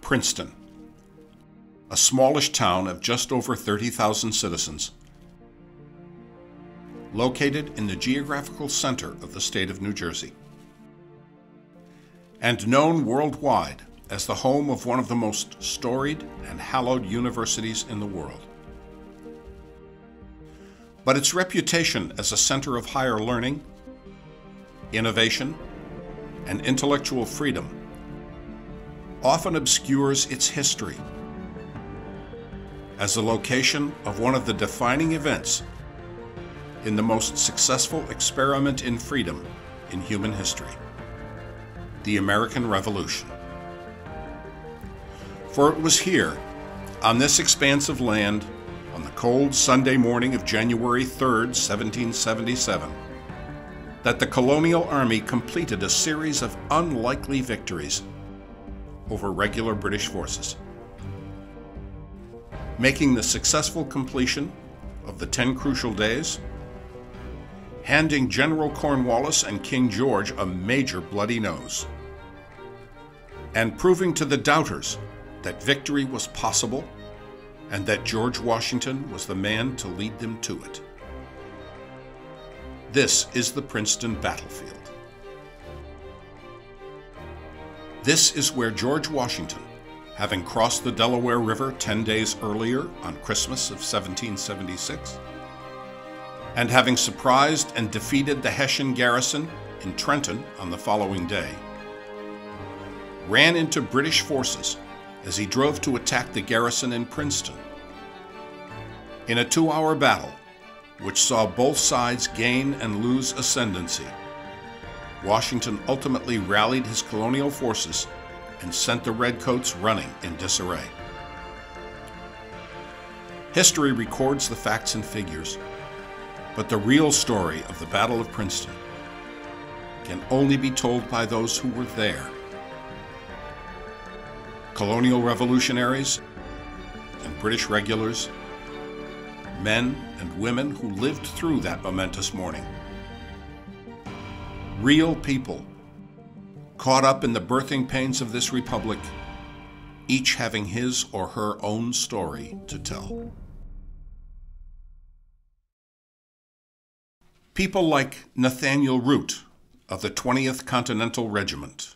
Princeton, a smallish town of just over 30,000 citizens, located in the geographical center of the state of New Jersey, and known worldwide as the home of one of the most storied and hallowed universities in the world. But its reputation as a center of higher learning, innovation, and intellectual freedom often obscures its history as the location of one of the defining events in the most successful experiment in freedom in human history, the American Revolution. For it was here, on this expanse of land, on the cold Sunday morning of January 3rd, 1777, that the colonial army completed a series of unlikely victories over regular British forces, making the successful completion of the 10 crucial days, handing General Cornwallis and King George a major bloody nose, and proving to the doubters that victory was possible and that George Washington was the man to lead them to it. This is the Princeton Battlefield. This is where George Washington, having crossed the Delaware River 10 days earlier on Christmas of 1776, and having surprised and defeated the Hessian garrison in Trenton on the following day, ran into British forces as he drove to attack the garrison in Princeton. In a 2-hour battle, which saw both sides gain and lose ascendancy, Washington ultimately rallied his colonial forces and sent the Redcoats running in disarray. History records the facts and figures, but the real story of the Battle of Princeton can only be told by those who were there. Colonial revolutionaries and British regulars, men and women who lived through that momentous morning. Real people, caught up in the birthing pains of this republic, each having his or her own story to tell. People like Nathaniel Root of the 20th Continental Regiment.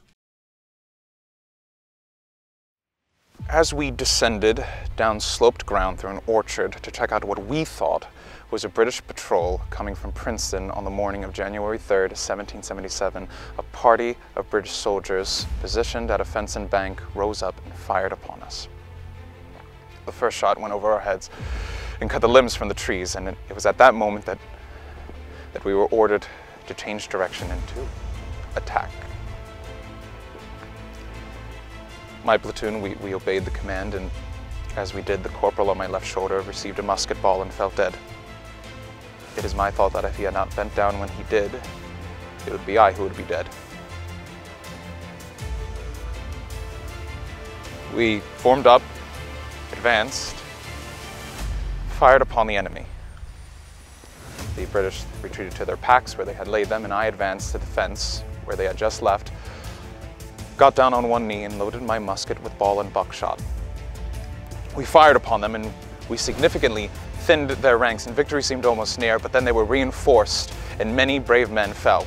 As we descended down sloped ground through an orchard to check out what we thought was a British patrol coming from Princeton on the morning of January 3rd, 1777, a party of British soldiers positioned at a fence and bank rose up and fired upon us. The first shot went over our heads and cut the limbs from the trees, and it was at that moment that we were ordered to change direction and to attack. My platoon, we obeyed the command, and as we did, the corporal on my left shoulder received a musket ball and fell dead. It is my thought that if he had not bent down when he did, it would be I who would be dead. We formed up, advanced, fired upon the enemy. The British retreated to their packs where they had laid them, and I advanced to the fence where they had just left, got down on one knee and loaded my musket with ball and buckshot. We fired upon them, and we significantly thinned their ranks, and victory seemed almost near, but then they were reinforced and many brave men fell.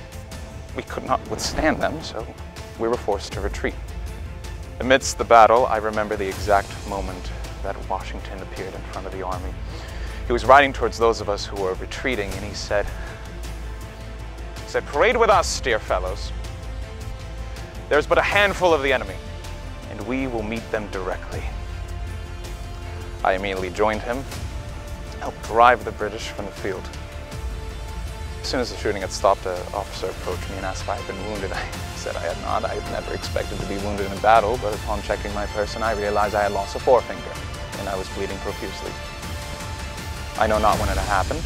We could not withstand them, so we were forced to retreat. Amidst the battle, I remember the exact moment that Washington appeared in front of the army. He was riding towards those of us who were retreating, and he said, "Parade with us, dear fellows. There's but a handful of the enemy, and we will meet them directly." I immediately joined him, helped drive the British from the field. As soon as the shooting had stopped, an officer approached me and asked if I had been wounded. I said I had not. I had never expected to be wounded in battle, but upon checking my person, I realized I had lost a forefinger, and I was bleeding profusely. I know not when it had happened.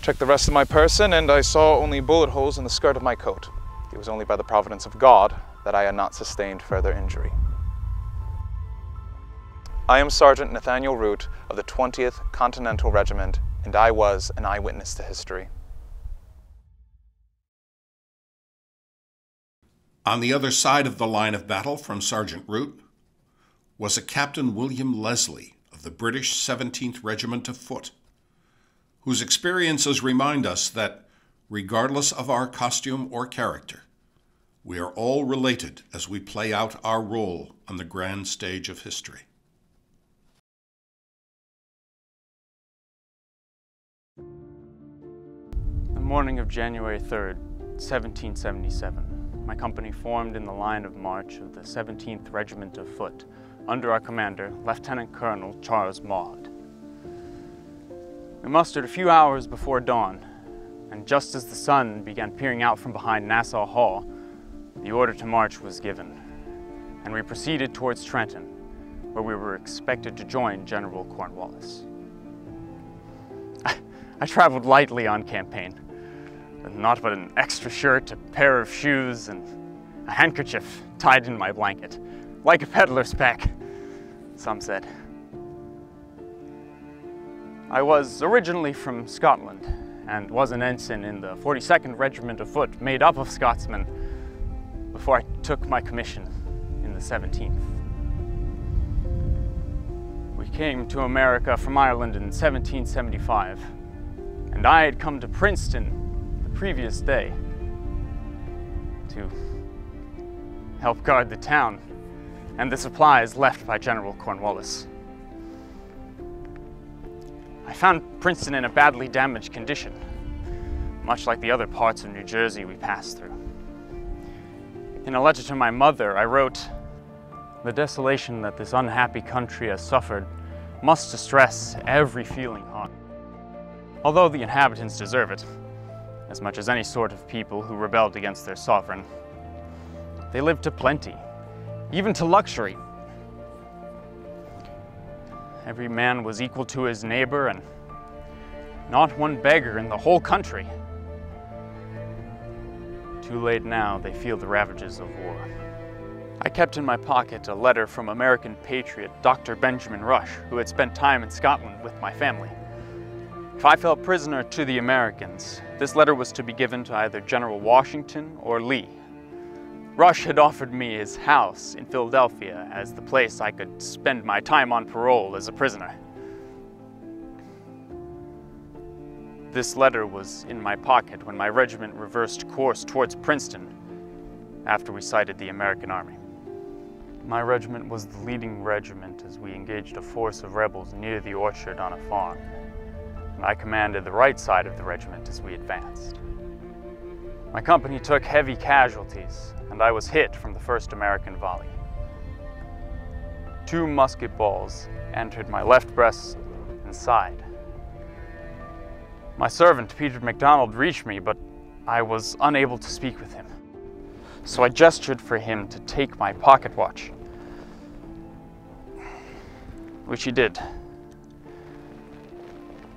Checked the rest of my person, and I saw only bullet holes in the skirt of my coat. It was only by the providence of God that I had not sustained further injury. I am Sergeant Nathaniel Root of the 20th Continental Regiment, and I was an eyewitness to history. On the other side of the line of battle from Sergeant Root was a Captain William Leslie of the British 17th Regiment of Foot, whose experiences remind us that, regardless of our costume or character, we are all related as we play out our role on the grand stage of history. The morning of January 3rd, 1777, my company formed in the line of march of the 17th Regiment of Foot under our commander, Lieutenant Colonel Charles Maud. We mustered a few hours before dawn, and just as the sun began peering out from behind Nassau Hall, the order to march was given, and we proceeded towards Trenton, where we were expected to join General Cornwallis. I traveled lightly on campaign, with naught but an extra shirt, a pair of shoes, and a handkerchief tied in my blanket, like a peddler's pack, some said. I was originally from Scotland, and was an ensign in the 42nd Regiment of Foot, made up of Scotsmen, before I took my commission in the 17th. We came to America from Ireland in 1775, and I had come to Princeton the previous day to help guard the town and the supplies left by General Cornwallis. I found Princeton in a badly damaged condition, much like the other parts of New Jersey we passed through. In a letter to my mother, I wrote, "The desolation that this unhappy country has suffered must distress every feeling heart. Although the inhabitants deserve it, as much as any sort of people who rebelled against their sovereign, they lived to plenty, even to luxury. Every man was equal to his neighbor, and not one beggar in the whole country. Too late now, they feel the ravages of war." I kept in my pocket a letter from American patriot Dr. Benjamin Rush, who had spent time in Scotland with my family. If I fell prisoner to the Americans, this letter was to be given to either General Washington or Lee. Rush had offered me his house in Philadelphia as the place I could spend my time on parole as a prisoner. This letter was in my pocket when my regiment reversed course towards Princeton after we sighted the American army. My regiment was the leading regiment as we engaged a force of rebels near the orchard on a farm, and I commanded the right side of the regiment as we advanced. My company took heavy casualties, and I was hit from the first American volley. 2 musket balls entered my left breast and side. My servant, Peter MacDonald, reached me, but I was unable to speak with him. So I gestured for him to take my pocket watch, which he did,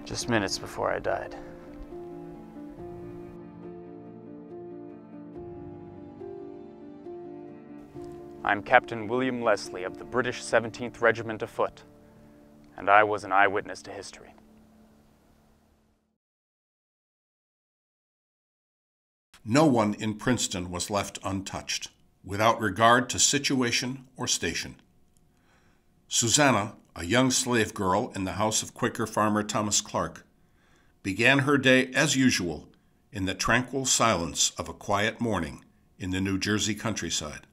just minutes before I died. I'm Captain William Leslie of the British 17th Regiment of Foot, and I was an eyewitness to history. No one in Princeton was left untouched, without regard to situation or station. Susannah, a young slave girl in the house of Quaker farmer Thomas Clarke, began her day as usual in the tranquil silence of a quiet morning in the New Jersey countryside.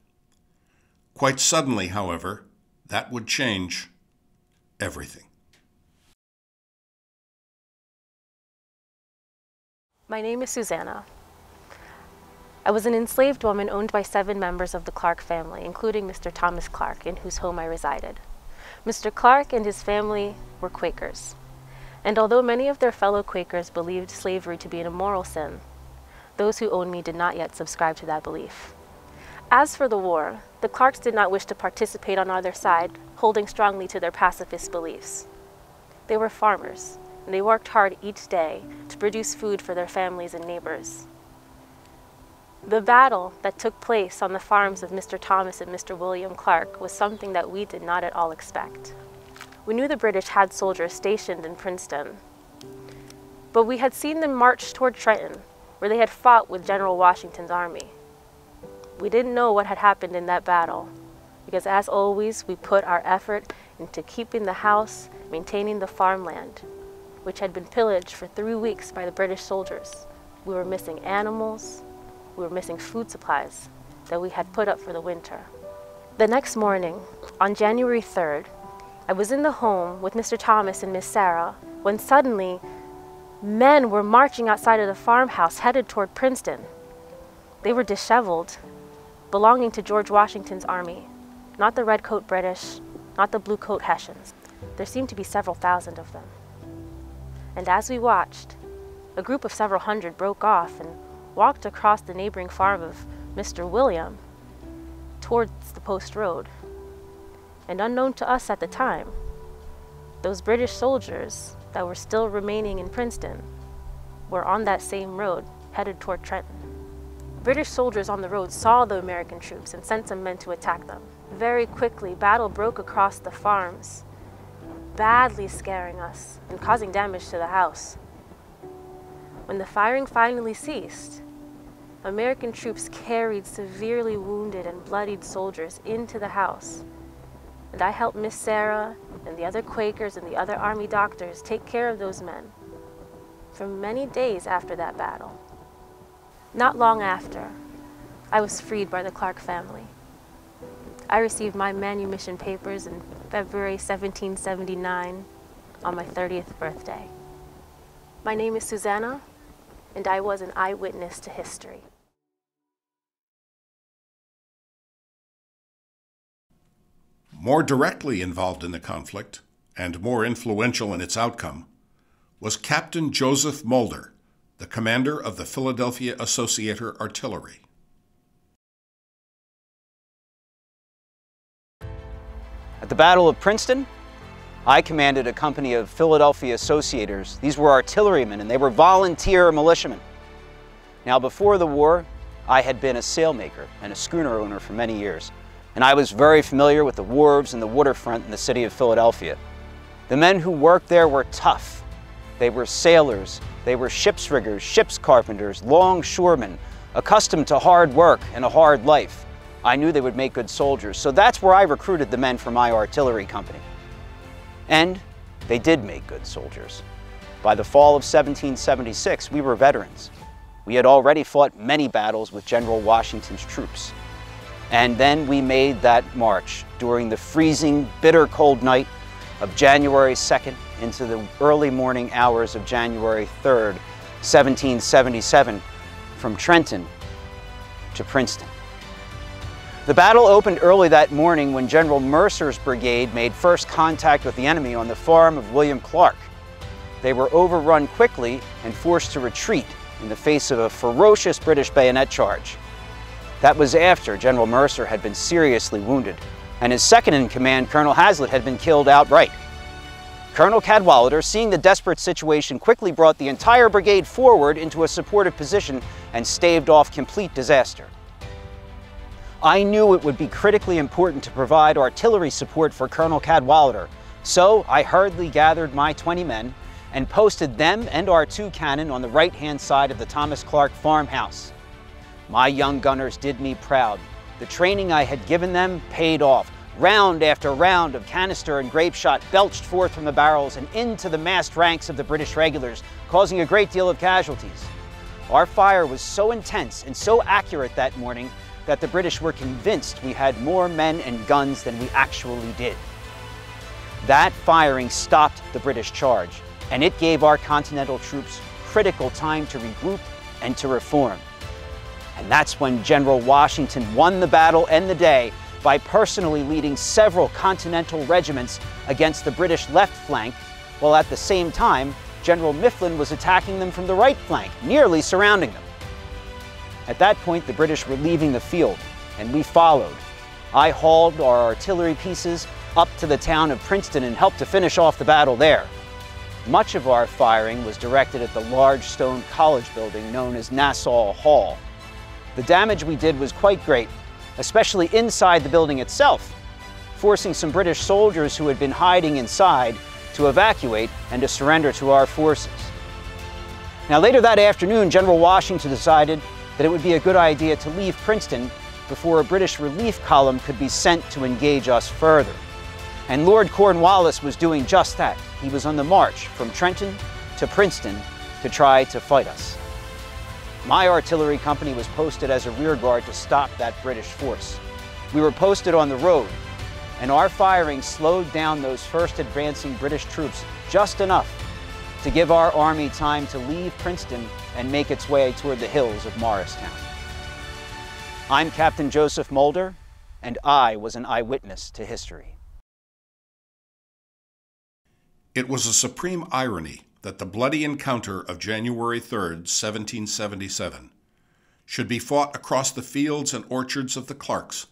Quite suddenly, however, that would change everything. My name is Susanna. I was an enslaved woman owned by 7 members of the Clarke family, including Mr. Thomas Clarke, in whose home I resided. Mr. Clarke and his family were Quakers, and although many of their fellow Quakers believed slavery to be an immoral sin, those who owned me did not yet subscribe to that belief. As for the war, the Clarkes did not wish to participate on either side, holding strongly to their pacifist beliefs. They were farmers, and they worked hard each day to produce food for their families and neighbors. The battle that took place on the farms of Mr. Thomas and Mr. William Clarke was something that we did not at all expect. We knew the British had soldiers stationed in Princeton, but we had seen them march toward Trenton, where they had fought with General Washington's army. We didn't know what had happened in that battle, because as always, we put our effort into keeping the house, maintaining the farmland, which had been pillaged for 3 weeks by the British soldiers. We were missing animals, we were missing food supplies that we had put up for the winter. The next morning, on January 3rd, I was in the home with Mr. Thomas and Miss Sarah when suddenly men were marching outside of the farmhouse headed toward Princeton. They were disheveled, belonging to George Washington's army, not the redcoat British, not the bluecoat Hessians. There seemed to be several thousand of them. And as we watched, a group of several hundred broke off and walked across the neighboring farm of Mr. William towards the post road. And unknown to us at the time, those British soldiers that were still remaining in Princeton were on that same road headed toward Trenton. British soldiers on the road saw the American troops and sent some men to attack them. Very quickly, battle broke across the farms, badly scaring us and causing damage to the house. When the firing finally ceased, American troops carried severely wounded and bloodied soldiers into the house, and I helped Miss Sarah and the other Quakers and the other Army doctors take care of those men for many days after that battle. Not long after, I was freed by the Clarke family. I received my manumission papers in February 1779 on my 30th birthday. My name is Susanna, and I was an eyewitness to history. More directly involved in the conflict, and more influential in its outcome, was Captain Joseph Moulder, the commander of the Philadelphia Associator Artillery. At the Battle of Princeton, I commanded a company of Philadelphia Associators. These were artillerymen, and they were volunteer militiamen. Now, before the war, I had been a sailmaker and a schooner owner for many years, and I was very familiar with the wharves and the waterfront in the city of Philadelphia. The men who worked there were tough. They were sailors, they were ship's riggers, ship's carpenters, longshoremen, accustomed to hard work and a hard life. I knew they would make good soldiers, so that's where I recruited the men for my artillery company. And they did make good soldiers. By the fall of 1776, we were veterans. We had already fought many battles with General Washington's troops. And then we made that march during the freezing, bitter cold night of January 2nd into the early morning hours of January 3rd, 1777, from Trenton to Princeton. The battle opened early that morning when General Mercer's brigade made first contact with the enemy on the farm of William Clarke. They were overrun quickly and forced to retreat in the face of a ferocious British bayonet charge. That was after General Mercer had been seriously wounded, and his second-in-command, Colonel Hazlitt, had been killed outright. Colonel Cadwalader, seeing the desperate situation, quickly brought the entire brigade forward into a supportive position and staved off complete disaster. I knew it would be critically important to provide artillery support for Colonel Cadwalader, so I hurriedly gathered my 20 men and posted them and our 2 cannon on the right-hand side of the Thomas Clarke farmhouse. My young gunners did me proud. The training I had given them paid off. Round after round of canister and grape shot belched forth from the barrels and into the massed ranks of the British regulars, causing a great deal of casualties. Our fire was so intense and so accurate that morning that the British were convinced we had more men and guns than we actually did. That firing stopped the British charge, and it gave our Continental troops critical time to regroup and to reform. And that's when General Washington won the battle and the day by personally leading several Continental regiments against the British left flank, while at the same time, General Mifflin was attacking them from the right flank, nearly surrounding them. At that point, the British were leaving the field, and we followed. I hauled our artillery pieces up to the town of Princeton and helped to finish off the battle there. Much of our firing was directed at the large stone college building known as Nassau Hall. The damage we did was quite great, especially inside the building itself, forcing some British soldiers who had been hiding inside to evacuate and to surrender to our forces. Now, later that afternoon, General Washington decided that it would be a good idea to leave Princeton before a British relief column could be sent to engage us further. And Lord Cornwallis was doing just that. He was on the march from Trenton to Princeton to try to fight us. My artillery company was posted as a rear guard to stop that British force. We were posted on the road, and our firing slowed down those first advancing British troops just enough to give our army time to leave Princeton and make its way toward the hills of Morristown. I'm Captain Joseph Moulder, and I was an eyewitness to history. It was a supreme irony that the bloody encounter of January 3rd, 1777, should be fought across the fields and orchards of the Clarks,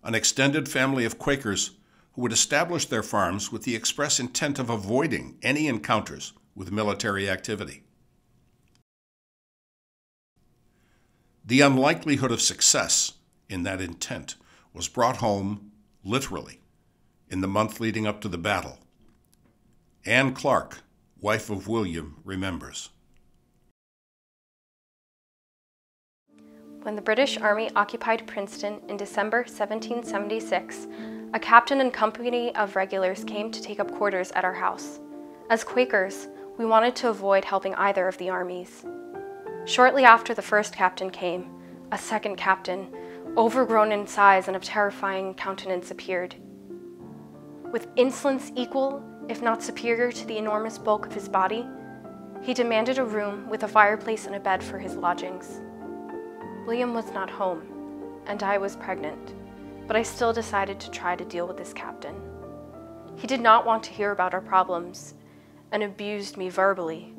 an extended family of Quakers who would establish their farms with the express intent of avoiding any encounters with military activity. The unlikelihood of success in that intent was brought home, literally, in the month leading up to the battle. Anne Clarke, wife of William, remembers. When the British Army occupied Princeton in December 1776, a captain and company of regulars came to take up quarters at our house. As Quakers, we wanted to avoid helping either of the armies. Shortly after the first captain came, a second captain, overgrown in size and of terrifying countenance, appeared. With insolence equal, if not superior to the enormous bulk of his body, he demanded a room with a fireplace and a bed for his lodgings. William was not home, and I was pregnant, but I still decided to try to deal with this captain. He did not want to hear about our problems and abused me verbally,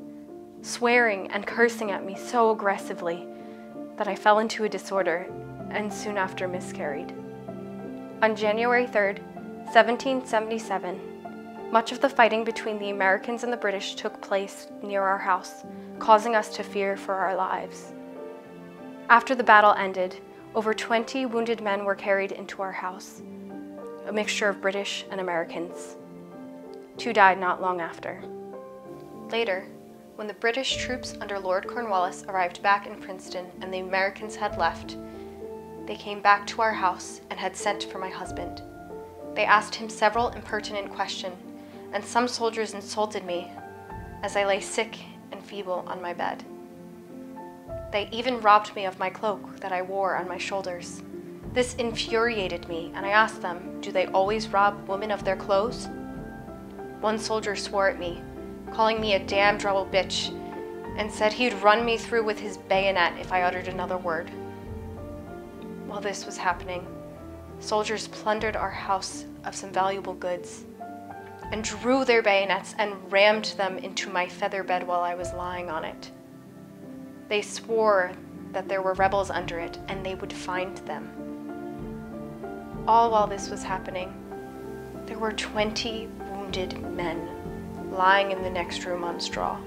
swearing and cursing at me so aggressively that I fell into a disorder and soon after miscarried. On January 3rd, 1777, much of the fighting between the Americans and the British took place near our house, causing us to fear for our lives. After the battle ended, over 20 wounded men were carried into our house, a mixture of British and Americans. 2 died not long after. Later, when the British troops under Lord Cornwallis arrived back in Princeton and the Americans had left, they came back to our house and had sent for my husband. They asked him several impertinent questions, and some soldiers insulted me as I lay sick and feeble on my bed. They even robbed me of my cloak that I wore on my shoulders. This infuriated me, and I asked them, do they always rob women of their clothes? One soldier swore at me, calling me a damned rebel bitch, and said he'd run me through with his bayonet if I uttered another word. While this was happening, soldiers plundered our house of some valuable goods and drew their bayonets and rammed them into my feather bed while I was lying on it. They swore that there were rebels under it and they would find them. All while this was happening, there were 20 wounded men lying in the next room on straw.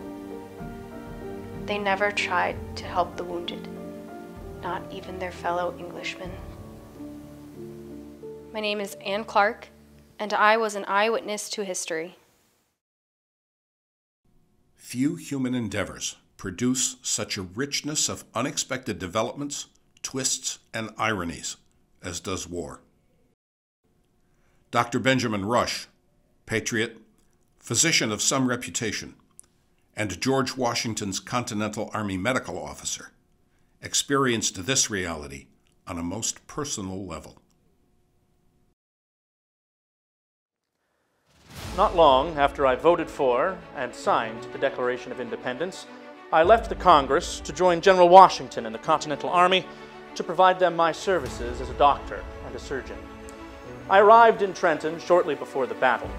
They never tried to help the wounded, not even their fellow Englishmen. My name is Anne Clarke, and I was an eyewitness to history. Few human endeavors produce such a richness of unexpected developments, twists, and ironies as does war. Dr. Benjamin Rush, patriot, physician of some reputation, and George Washington's Continental Army medical officer, experienced this reality on a most personal level. Not long after I voted for and signed the Declaration of Independence, I left the Congress to join General Washington in the Continental Army to provide them my services as a doctor and a surgeon. I arrived in Trenton shortly before the battle.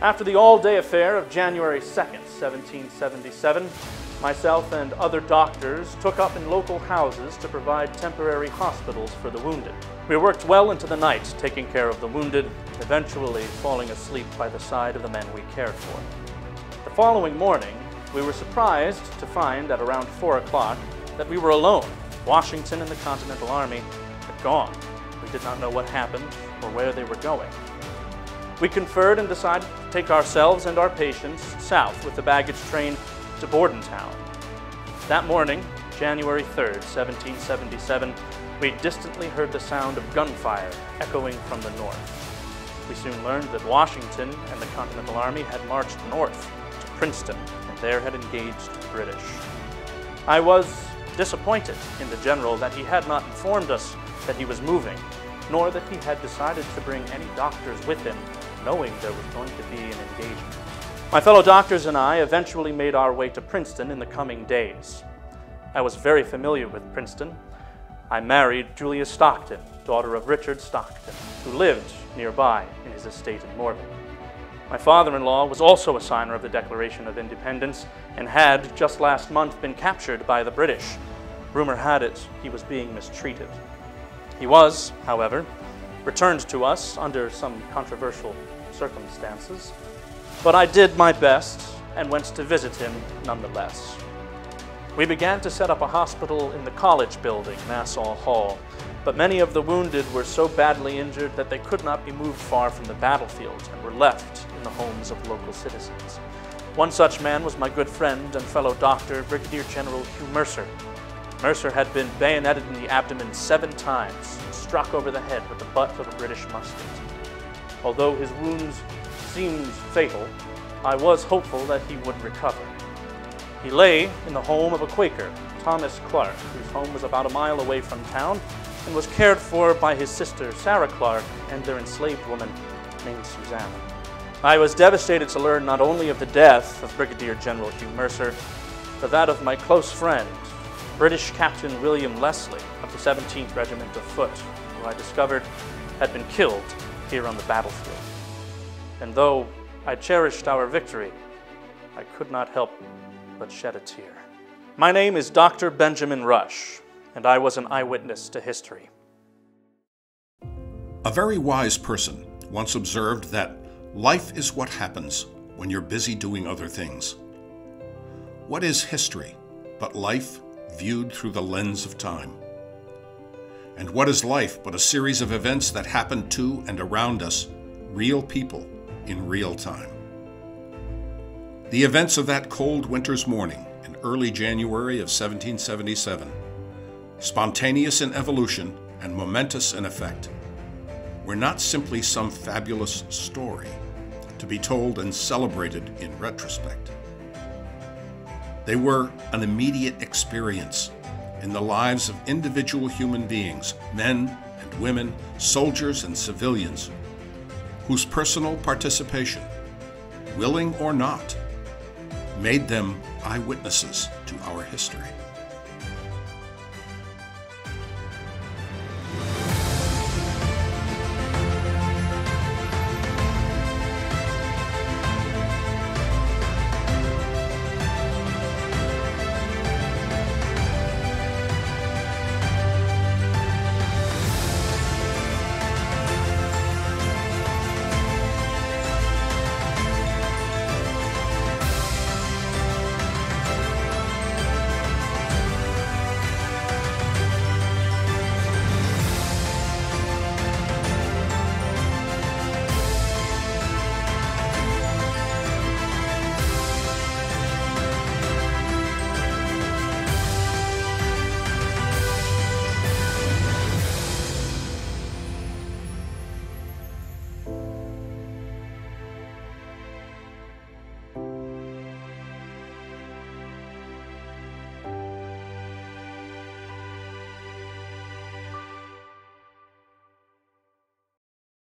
After the all-day affair of January 2nd, 1777, myself and other doctors took up in local houses to provide temporary hospitals for the wounded. We worked well into the night, taking care of the wounded, eventually falling asleep by the side of the men we cared for. The following morning, we were surprised to find at around 4 o'clock that we were alone. Washington and the Continental Army had gone. We did not know what happened or where they were going. We conferred and decided to take ourselves and our patients south with the baggage train to Bordentown. That morning, January 3rd, 1777, we distantly heard the sound of gunfire echoing from the north. We soon learned that Washington and the Continental Army had marched north to Princeton and there had engaged the British. I was disappointed in the general that he had not informed us that he was moving, nor that he had decided to bring any doctors with him, knowing there was going to be an engagement. My fellow doctors and I eventually made our way to Princeton in the coming days. I was very familiar with Princeton. I married Julia Stockton, daughter of Richard Stockton, who lived nearby in his estate in Moulder. My father-in-law was also a signer of the Declaration of Independence and had, just last month, been captured by the British. Rumor had it he was being mistreated. He was, however, returned to us under some controversial circumstances, but I did my best and went to visit him nonetheless. We began to set up a hospital in the college building, Nassau Hall, but many of the wounded were so badly injured that they could not be moved far from the battlefield and were left in the homes of local citizens. One such man was my good friend and fellow doctor, Brigadier General Hugh Mercer. Mercer had been bayoneted in the abdomen 7 times and struck over the head with the butt of a British musket. Although his wounds seemed fatal, I was hopeful that he would recover. He lay in the home of a Quaker, Thomas Clarke, whose home was about a mile away from town, and was cared for by his sister, Sarah Clarke, and their enslaved woman named Susanna. I was devastated to learn not only of the death of Brigadier General Hugh Mercer, but that of my close friend, British Captain William Leslie of the 17th Regiment of Foot, who I discovered had been killed here on the battlefield. And though I cherished our victory, I could not help but shed a tear. My name is Dr. Benjamin Rush, and I was an eyewitness to history. A very wise person once observed that life is what happens when you're busy doing other things. What is history but life viewed through the lens of time? And what is life but a series of events that happen to and around us, real people in real time? The events of that cold winter's morning in early January of 1777, spontaneous in evolution and momentous in effect, were not simply some fabulous story to be told and celebrated in retrospect. They were an immediate experience in the lives of individual human beings, men and women, soldiers and civilians, whose personal participation, willing or not, made them eyewitnesses to our history.